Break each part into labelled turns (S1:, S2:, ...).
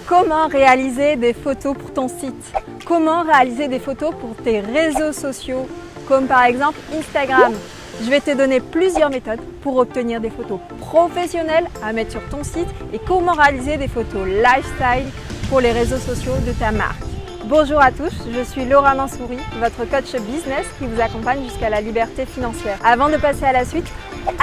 S1: Comment réaliser des photos pour ton site? Comment réaliser des photos pour tes réseaux sociaux, comme par exemple Instagram? Je vais te donner plusieurs méthodes pour obtenir des photos professionnelles à mettre sur ton site et comment réaliser des photos lifestyle pour les réseaux sociaux de ta marque. Bonjour à tous, je suis Laura Mansouri, votre coach business qui vous accompagne jusqu'à la liberté financière. Avant de passer à la suite,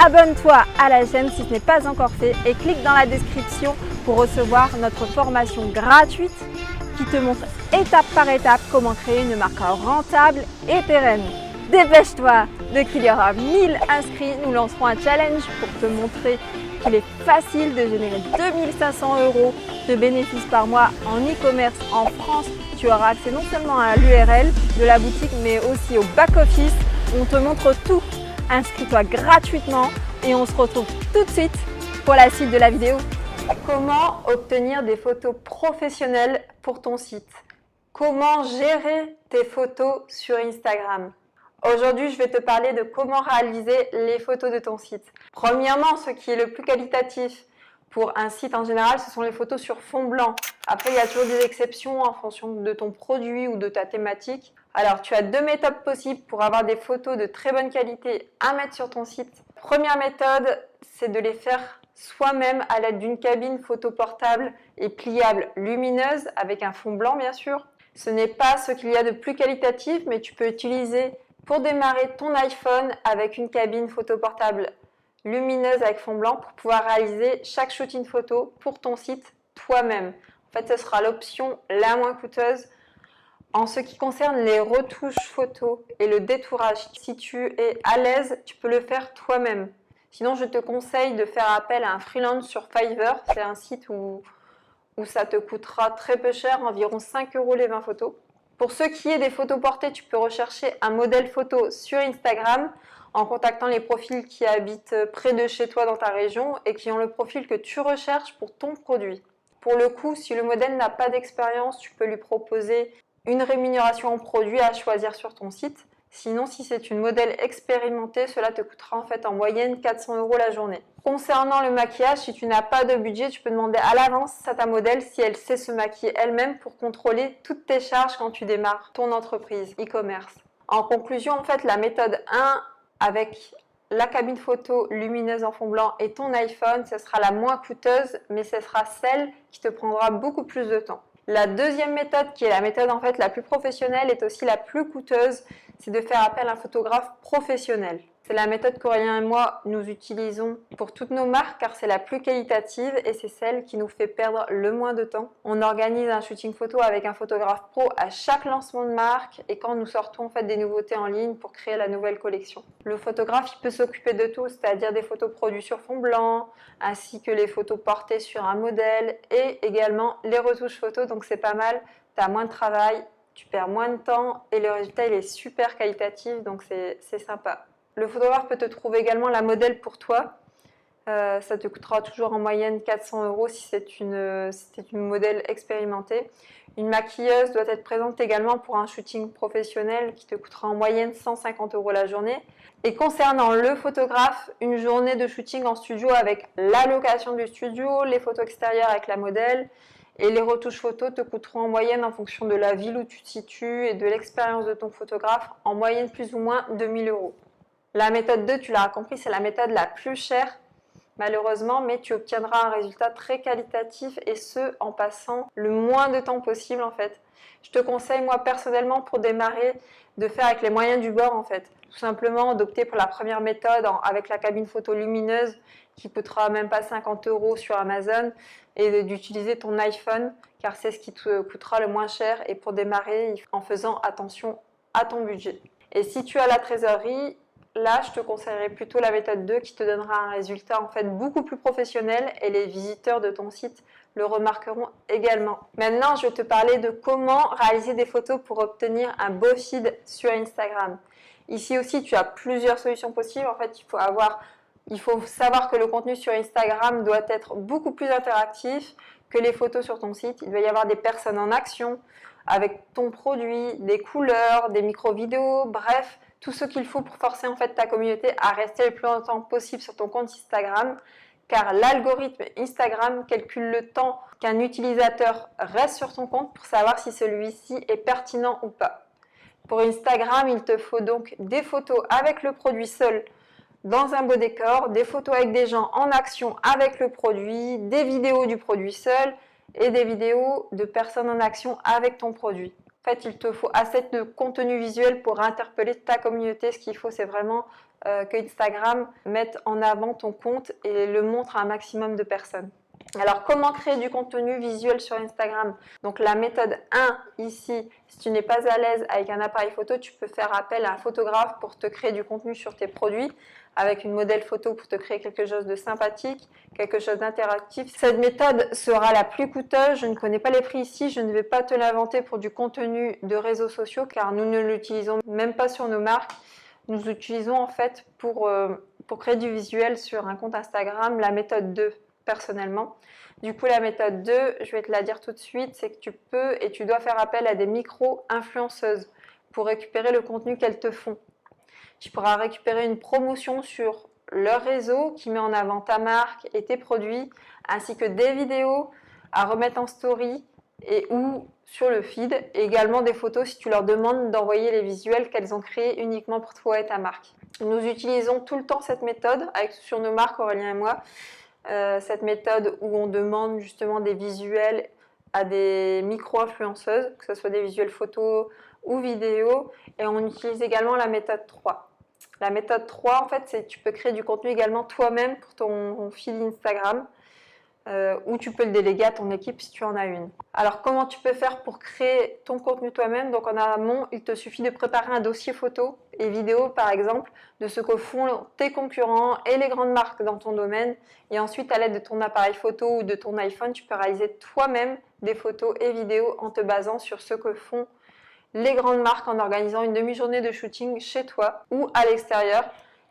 S1: abonne-toi à la chaîne si ce n'est pas encore fait et clique dans la description pour recevoir notre formation gratuite qui te montre étape par étape comment créer une marque rentable et pérenne. Dépêche-toi! Dès qu'il y aura 1000 inscrits, nous lancerons un challenge pour te montrer qu'il est facile de générer 2500 € de bénéfices par mois en e-commerce en France. Tu auras accès non seulement à l'URL de la boutique mais aussi au back-office où on te montre tout. Inscris-toi gratuitement et on se retrouve tout de suite pour la suite de la vidéo. Comment obtenir des photos professionnelles pour ton site? Comment gérer tes photos sur Instagram? Aujourd'hui, je vais te parler de comment réaliser les photos de ton site. Premièrement, ce qui est le plus qualitatif pour un site en général, ce sont les photos sur fond blanc. Après, il y a toujours des exceptions en fonction de ton produit ou de ta thématique. Alors, tu as deux méthodes possibles pour avoir des photos de très bonne qualité à mettre sur ton site. Première méthode, c'est de les faire soi-même à l'aide d'une cabine photo portable et pliable lumineuse avec un fond blanc, bien sûr. Ce n'est pas ce qu'il y a de plus qualitatif, mais tu peux utiliser pour démarrer ton iPhone avec une cabine photo portable lumineuse avec fond blanc pour pouvoir réaliser chaque shooting photo pour ton site toi-même. En fait, ce sera l'option la moins coûteuse. En ce qui concerne les retouches photos et le détourage, si tu es à l'aise, tu peux le faire toi-même. Sinon, je te conseille de faire appel à un freelance sur Fiverr. C'est un site où ça te coûtera très peu cher, environ 5 € les 20 photos. Pour ce qui est des photos portées, tu peux rechercher un modèle photo sur Instagram en contactant les profils qui habitent près de chez toi dans ta région et qui ont le profil que tu recherches pour ton produit. Pour le coup, si le modèle n'a pas d'expérience, tu peux lui proposer une rémunération en produit à choisir sur ton site. Sinon, si c'est une modèle expérimentée, cela te coûtera en fait en moyenne 400 € la journée. Concernant le maquillage, si tu n'as pas de budget, tu peux demander à l'avance à ta modèle si elle sait se maquiller elle-même pour contrôler toutes tes charges quand tu démarres ton entreprise e-commerce. En conclusion, en fait, la méthode 1 avec la cabine photo lumineuse en fond blanc et ton iPhone, ce sera la moins coûteuse, mais ce sera celle qui te prendra beaucoup plus de temps. La deuxième méthode, qui est la méthode en fait la plus professionnelle, est aussi la plus coûteuse, c'est de faire appel à un photographe professionnel. C'est la méthode qu'Aurélien et moi nous utilisons pour toutes nos marques car c'est la plus qualitative et c'est celle qui nous fait perdre le moins de temps. On organise un shooting photo avec un photographe pro à chaque lancement de marque et quand nous sortons en fait des nouveautés en ligne pour créer la nouvelle collection. Le photographe il peut s'occuper de tout, c'est-à-dire des photos produites sur fond blanc, ainsi que les photos portées sur un modèle et également les retouches photos, donc c'est pas mal, tu as moins de travail, tu perds moins de temps et le résultat il est super qualitatif, donc c'est sympa. Le photographe peut te trouver également la modèle pour toi. Ça te coûtera toujours en moyenne 400 € si c'est une modèle expérimentée. Une maquilleuse doit être présente également pour un shooting professionnel qui te coûtera en moyenne 150 € la journée. Et concernant le photographe, une journée de shooting en studio avec la location du studio, les photos extérieures avec la modèle et les retouches photos te coûteront en moyenne en fonction de la ville où tu te situes et de l'expérience de ton photographe, en moyenne plus ou moins 2000 €. La méthode 2, tu l'as compris, c'est la méthode la plus chère, malheureusement, mais tu obtiendras un résultat très qualitatif et ce, en passant le moins de temps possible, en fait. Je te conseille, moi, personnellement, pour démarrer, de faire avec les moyens du bord, en fait. Tout simplement, d'opter pour la première méthode avec la cabine photo lumineuse qui coûtera même pas 50 € sur Amazon et d'utiliser ton iPhone, car c'est ce qui te coûtera le moins cher et pour démarrer, en faisant attention à ton budget. Et si tu as la trésorerie, là, je te conseillerais plutôt la méthode 2 qui te donnera un résultat en fait beaucoup plus professionnel et les visiteurs de ton site le remarqueront également. Maintenant, je vais te parler de comment réaliser des photos pour obtenir un beau feed sur Instagram. Ici aussi, tu as plusieurs solutions possibles. En fait, il faut savoir que le contenu sur Instagram doit être beaucoup plus interactif que les photos sur ton site. Il doit y avoir des personnes en action avec ton produit, des couleurs, des micro-vidéos, bref, tout ce qu'il faut pour forcer en fait ta communauté à rester le plus longtemps possible sur ton compte Instagram, car l'algorithme Instagram calcule le temps qu'un utilisateur reste sur ton compte pour savoir si celui-ci est pertinent ou pas. Pour Instagram, il te faut donc des photos avec le produit seul dans un beau décor, des photos avec des gens en action avec le produit, des vidéos du produit seul et des vidéos de personnes en action avec ton produit. En fait, il te faut assez de contenu visuel pour interpeller ta communauté. Ce qu'il faut, c'est vraiment que Instagram mette en avant ton compte et le montre à un maximum de personnes. Alors, comment créer du contenu visuel sur Instagram? Donc, la méthode 1 ici, si tu n'es pas à l'aise avec un appareil photo, tu peux faire appel à un photographe pour te créer du contenu sur tes produits, avec une modèle photo pour te créer quelque chose de sympathique, quelque chose d'interactif. Cette méthode sera la plus coûteuse. Je ne connais pas les prix ici, je ne vais pas te l'inventer pour du contenu de réseaux sociaux, car nous ne l'utilisons même pas sur nos marques. Nous utilisons en fait pour créer du visuel sur un compte Instagram la méthode 2. Personnellement. Du coup, la méthode 2, je vais te la dire tout de suite, c'est que tu peux et tu dois faire appel à des micro-influenceuses pour récupérer le contenu qu'elles te font. Tu pourras récupérer une promotion sur leur réseau qui met en avant ta marque et tes produits, ainsi que des vidéos à remettre en story et ou sur le feed, et également des photos si tu leur demandes d'envoyer les visuels qu'elles ont créés uniquement pour toi et ta marque. Nous utilisons tout le temps cette méthode sur nos marques, Aurélien et moi. Cette méthode où on demande justement des visuels à des micro-influenceuses, que ce soit des visuels photos ou vidéos, et on utilise également la méthode 3. La méthode 3, en fait, c'est que tu peux créer du contenu également toi-même pour ton fil Instagram, ou tu peux le déléguer à ton équipe si tu en as une. Alors, comment tu peux faire pour créer ton contenu toi-même? Donc, en amont, il te suffit de préparer un dossier photo et vidéo, par exemple, de ce que font tes concurrents et les grandes marques dans ton domaine. Et ensuite, à l'aide de ton appareil photo ou de ton iPhone, tu peux réaliser toi-même des photos et vidéos en te basant sur ce que font les grandes marques en organisant une demi-journée de shooting chez toi ou à l'extérieur.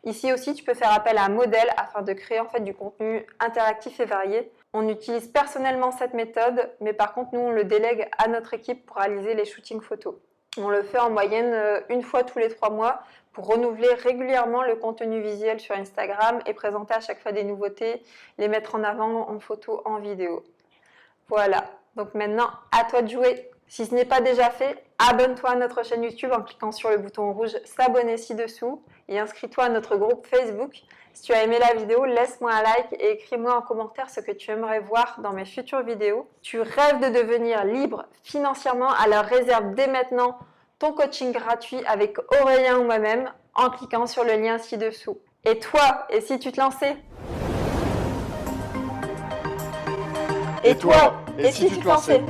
S1: Ici aussi, tu peux faire appel à un modèle afin de créer en fait du contenu interactif et varié. On utilise personnellement cette méthode, mais par contre, nous, on le délègue à notre équipe pour réaliser les shootings photos. On le fait en moyenne une fois tous les 3 mois pour renouveler régulièrement le contenu visuel sur Instagram et présenter à chaque fois des nouveautés, les mettre en avant en photo, en vidéo. Voilà, donc maintenant, à toi de jouer. Si ce n'est pas déjà fait, abonne-toi à notre chaîne YouTube en cliquant sur le bouton rouge s'abonner ci-dessous et inscris-toi à notre groupe Facebook. Si tu as aimé la vidéo, laisse-moi un like et écris-moi en commentaire ce que tu aimerais voir dans mes futures vidéos. Tu rêves de devenir libre financièrement, alors réserve dès maintenant ton coaching gratuit avec Aurélien ou moi-même en cliquant sur le lien ci-dessous. Et toi, et si tu te lançais? Et toi, et si tu te lançais?